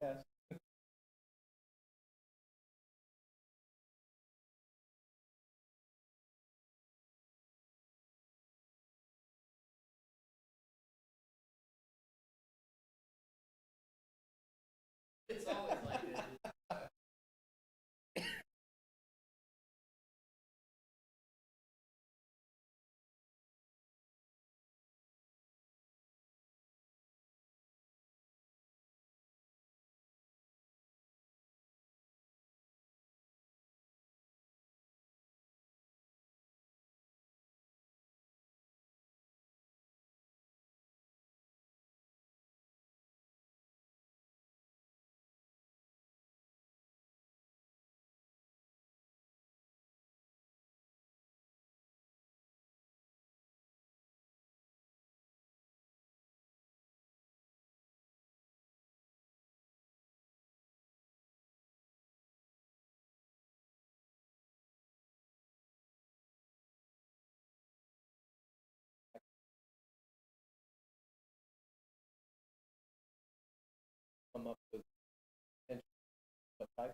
Yes. It's always like this. Come up with what type.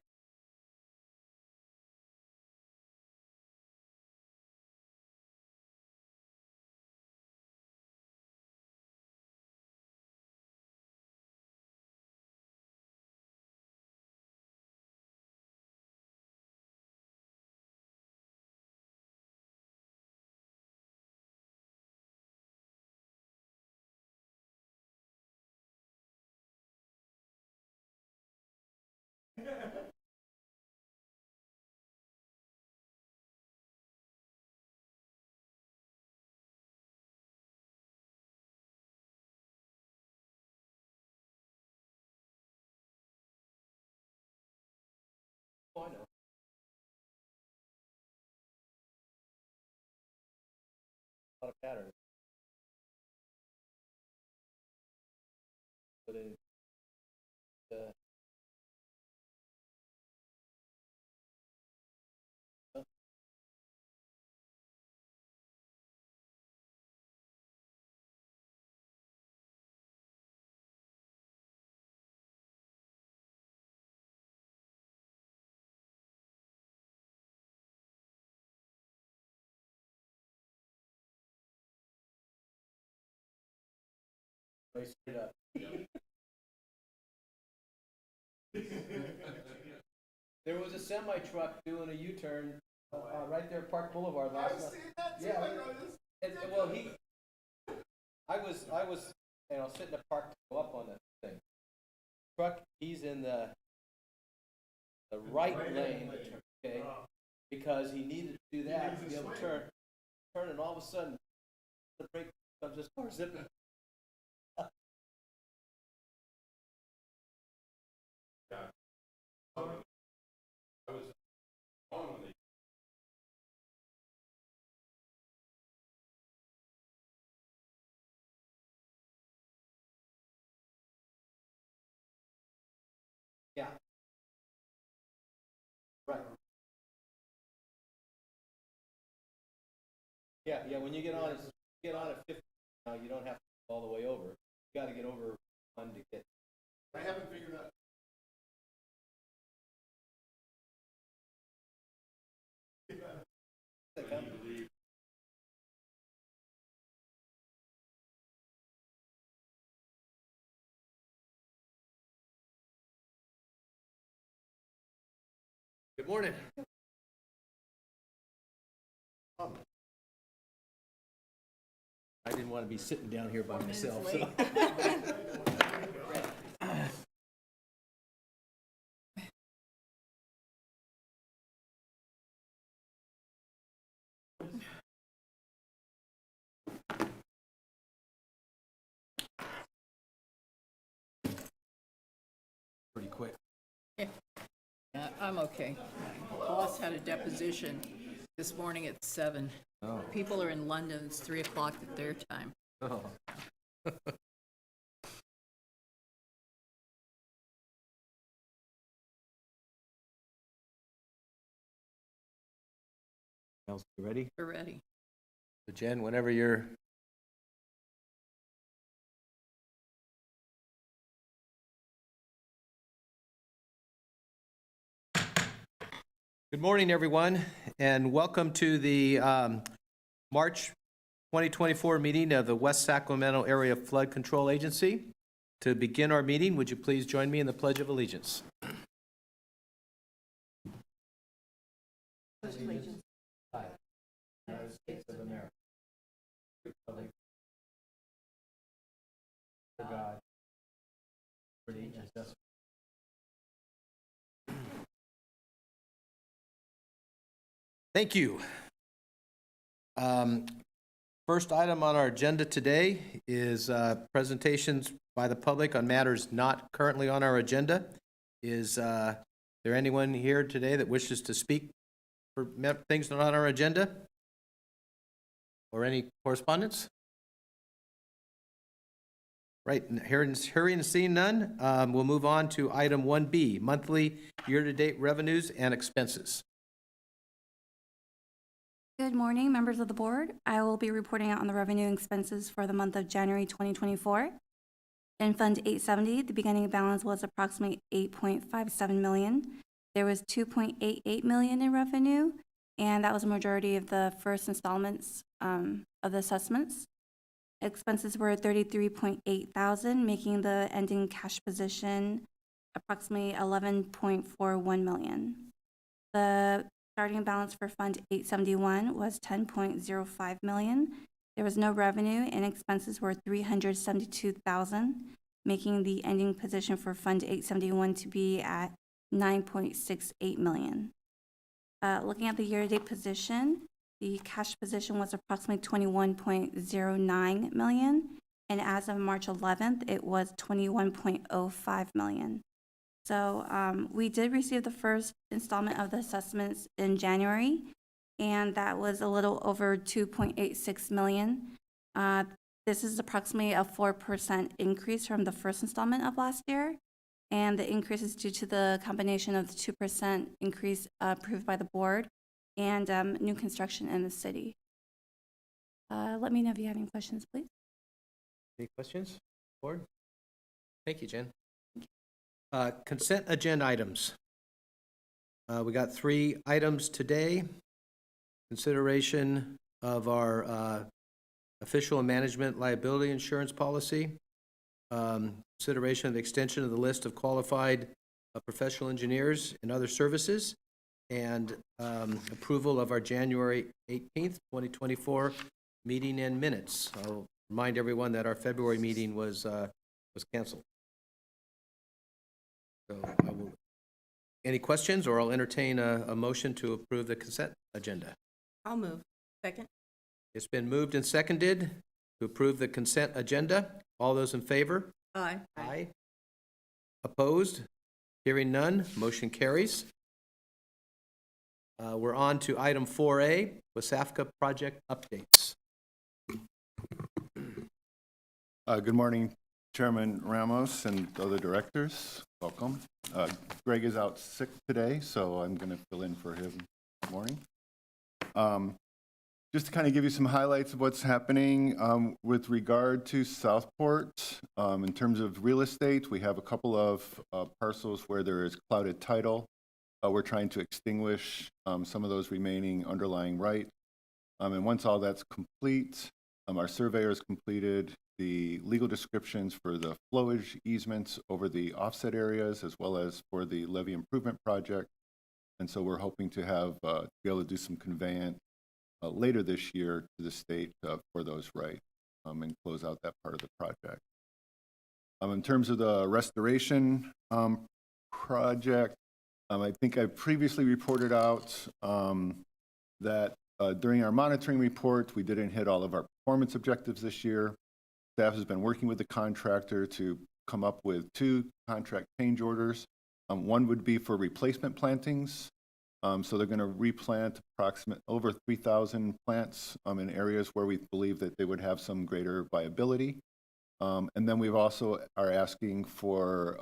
Oh, I know. A lot of patterns. But in straight up. There was a semi truck doing a U-turn right there, at Park Boulevard last night. Yeah. Well, I was, sitting at park to go up on that thing. Truck, he's in the right lane, okay, because he needed to do that to be able to turn, and all of a sudden, the brake comes this car zipping. Yeah, right. Yeah. When you get on at 50, now you don't have to go all the way over. You got to get over one to get. I haven't figured out. Good morning. I didn't want to be sitting down here by myself. So. Pretty quick. I'm okay. Boss had a deposition this morning at 7. Oh. People are in London. It's 3 o'clock at their time. Oh. Else, you ready? We're ready. So Jen, whenever you're Good morning, everyone, and welcome to the March 2024 meeting of the West Sacramento Area Flood Control Agency. To begin our meeting, would you please join me in the Pledge of Allegiance? Pledge allegiance. United States of America. Republic. For God. For the justice. Thank you. First item on our agenda today is presentations by the public on matters not currently on our agenda. Is there anyone here today that wishes to speak for things not on our agenda? Or any correspondence? Right, hearing and seeing none, we'll move on to item 1B, monthly year-to-date revenues and expenses. Good morning, members of the board. I will be reporting out on the revenue and expenses for the month of January 2024. In Fund 870, the beginning balance was approximately $8.57 million. There was $2.88 million in revenue, and that was a majority of the first installments of the assessments. Expenses were $33.8 thousand, making the ending cash position approximately $11.41 million. The starting balance for Fund 871 was $10.05 million. There was no revenue, and expenses were $372,000, making the ending position for Fund 871 to be at $9.68 million. Looking at the year-to-date position, the cash position was approximately $21.09 million, and as of March 11th, it was $21.05 million. So we did receive the first installment of the assessments in January, and that was a little over $2.86 million. This is approximately a 4% increase from the first installment of last year, and the increase is due to the combination of the 2% increase approved by the board and new construction in the city. Let me know if you have any questions, please. Any questions, board? Thank you, Jen. Consent agenda items. We got 3 items today. Consideration of our official and management liability insurance policy. Consideration of the extension of the list of qualified professional engineers and other services. And approval of our January 18th, 2024 meeting and minutes. I'll remind everyone that our February meeting was canceled. So any questions, or I'll entertain a motion to approve the consent agenda. I'll move. Second? It's been moved and seconded to approve the consent agenda. All those in favor? Aye. Aye. Opposed? Hearing none, motion carries. We're on to item 4A, Wsafca project updates. Good morning, Chairman Ramos and other directors. Welcome. Greg is out sick today, so I'm going to fill in for him this morning. Just to kind of give you some highlights of what's happening with regard to Southport. In terms of real estate, we have a couple of parcels where there is clouded title. We're trying to extinguish some of those remaining underlying rights. And once all that's complete, our surveyor has completed the legal descriptions for the flowage easements over the offset areas, as well as for the levee improvement project. And so we're hoping to have be able to do some conveyance later this year to the state for those rights and close out that part of the project. In terms of the restoration project, I think I previously reported out that during our monitoring report, we didn't hit all of our performance objectives this year. Staff has been working with the contractor to come up with 2 contract change orders. One would be for replacement plantings. So they're going to replant approximately over 3,000 plants in areas where we believe that they would have some greater viability. And then we've also are asking for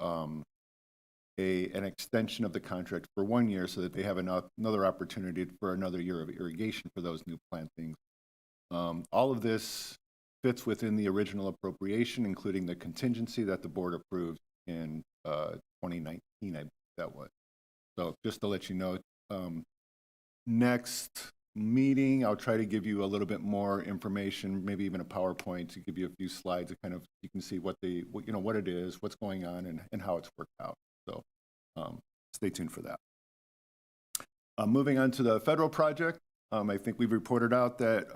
an extension of the contract for 1 year so that they have another opportunity for another year of irrigation for those new plantings. All of this fits within the original appropriation, including the contingency that the board approved in 2019, I believe that was. So just to let you know, next meeting, I'll try to give you a little bit more information, maybe even a PowerPoint to give you a few slides that kind of, you can see what what it is, what's going on, and how it's worked out. So stay tuned for that. Moving on to the federal project, I think we've reported out that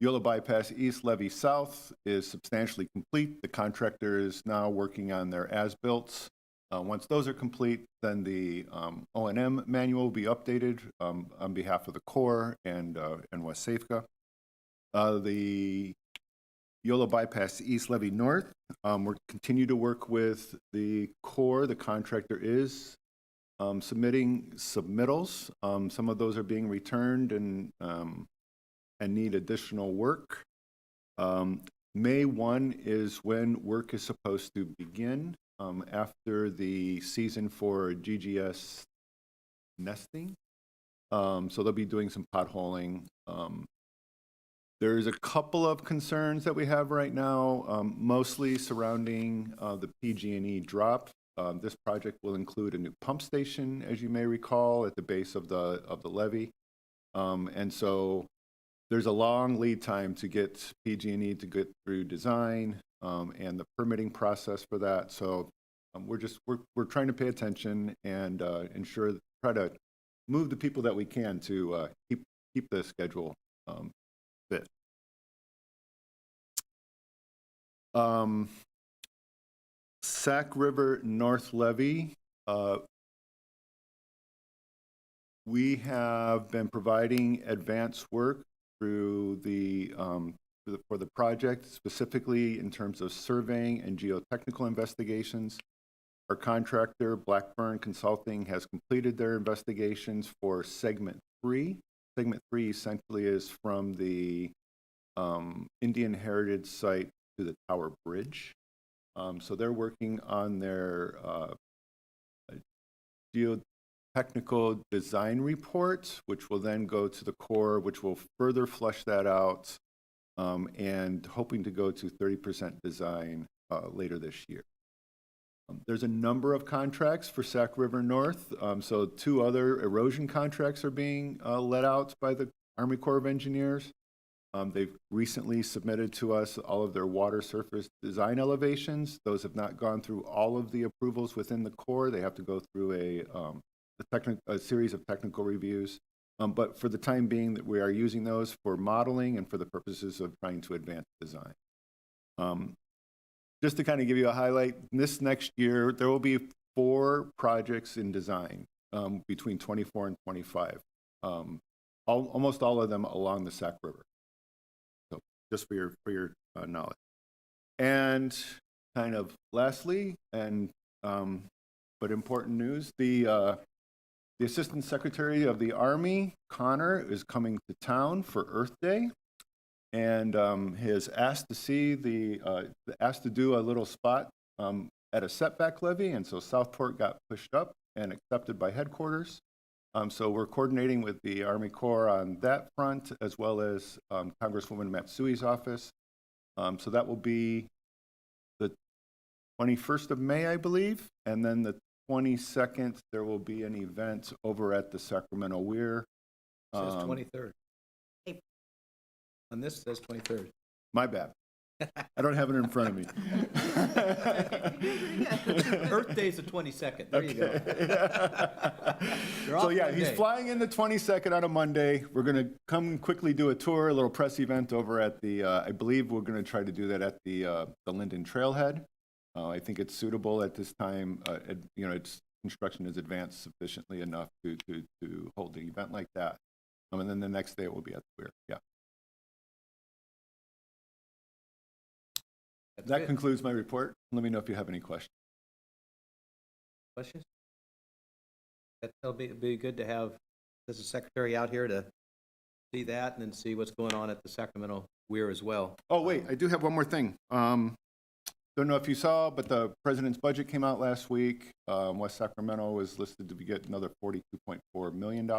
Yola Bypass East, Levee South is substantially complete. The contractor is now working on their as-built. Once those are complete, then the O&M manual will be updated on behalf of the Corps and Wsafca. The Yola Bypass East, Levee North, we're continue to work with the Corps. The contractor is submitting submittals. Some of those are being returned and need additional work. May 1 is when work is supposed to begin after the season for GGS nesting. So they'll be doing some potholing. There's a couple of concerns that we have right now, mostly surrounding the PG&E drop. This project will include a new pump station, as you may recall, at the base of the levee. And so there's a long lead time to get PG&E to get through design and the permitting process for that. So we're trying to pay attention and try to move the people that we can to keep the schedule fit. Sac River North Levee. We have been providing advance work through for the project, specifically in terms of surveying and geotechnical investigations. Our contractor, Blackburn Consulting, has completed their investigations for segment 3. Segment 3 essentially is from the Indian Heritage Site to the Tower Bridge. So they're working on their geotechnical design report, which will then go to the Corps, which will further flesh that out, and hoping to go to 30% design later this year. There's a number of contracts for Sac River North. So 2 other erosion contracts are being let out by the Army Corps of Engineers. They've recently submitted to us all of their water surface design elevations. Those have not gone through all of the approvals within the Corps. They have to go through a series of technical reviews. But for the time being, that we are using those for modeling and for the purposes of trying to advance design. Just to kind of give you a highlight, this next year, there will be 4 projects in design between 24 and 25. Almost all of them along the Sac River. So just for your knowledge. And kind of lastly, and but important news, the Assistant Secretary of the Army, Connor, is coming to town for Earth Day, and has asked to do a little spot at a setback levee, and so Southport got pushed up and accepted by headquarters. So we're coordinating with the Army Corps on that front, as well as Congresswoman Matsui's office. So that will be the 21st of May, I believe, and then the 22nd, there will be an event over at the Sacramento Weir. It says 23rd. On this, it says 23rd. My bad. I don't have it in front of me. Earth Day's the 22nd. There you go. So yeah, he's flying in the 22nd on a Monday. We're going to come quickly do a tour, a little press event over at the, I believe we're going to try to do that at the Linden Trailhead. I think it's suitable at this time. Its construction is advanced sufficiently enough to hold the event like that. And then the next day it will be at the Weir. Yeah. That concludes my report. Let me know if you have any questions. Questions? That'll be good to have the secretary out here to see that and then see what's going on at the Sacramento Weir as well. Oh, wait, I do have one more thing. Don't know if you saw, but the president's budget came out last week. West Sacramento was listed to get another $42.4 million.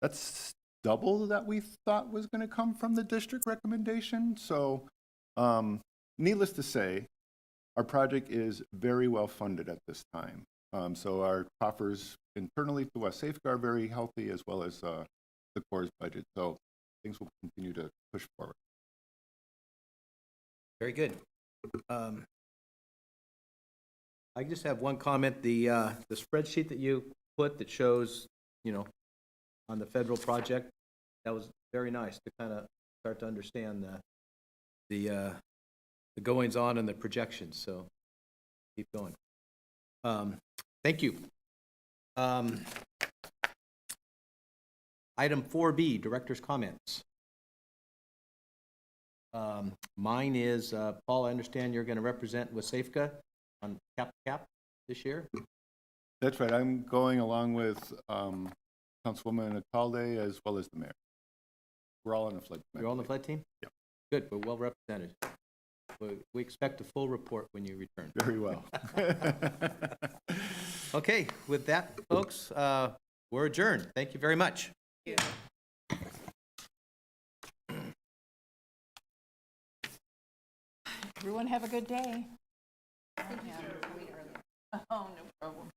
That's double that we thought was going to come from the district recommendation. So needless to say, our project is very well funded at this time. So our coffers internally to Wsafca are very healthy, as well as the Corps' budget. So things will continue to push forward. Very good. I just have one comment. The spreadsheet that you put that shows, on the federal project, that was very nice to kind of start to understand the goings on and the projections. So keep going. Thank you. Item 4B, director's comments. Mine is, Paul, I understand you're going to represent Wsafca on Cap to Cap this year? That's right. I'm going along with Councilwoman Atalde as well as the mayor. We're all on the flood. You're all on the flood team? Yeah. Good, we're well represented. We expect a full report when you return. Very well. Okay, with that, folks, we're adjourned. Thank you very much. Everyone have a good day. Oh, no problem.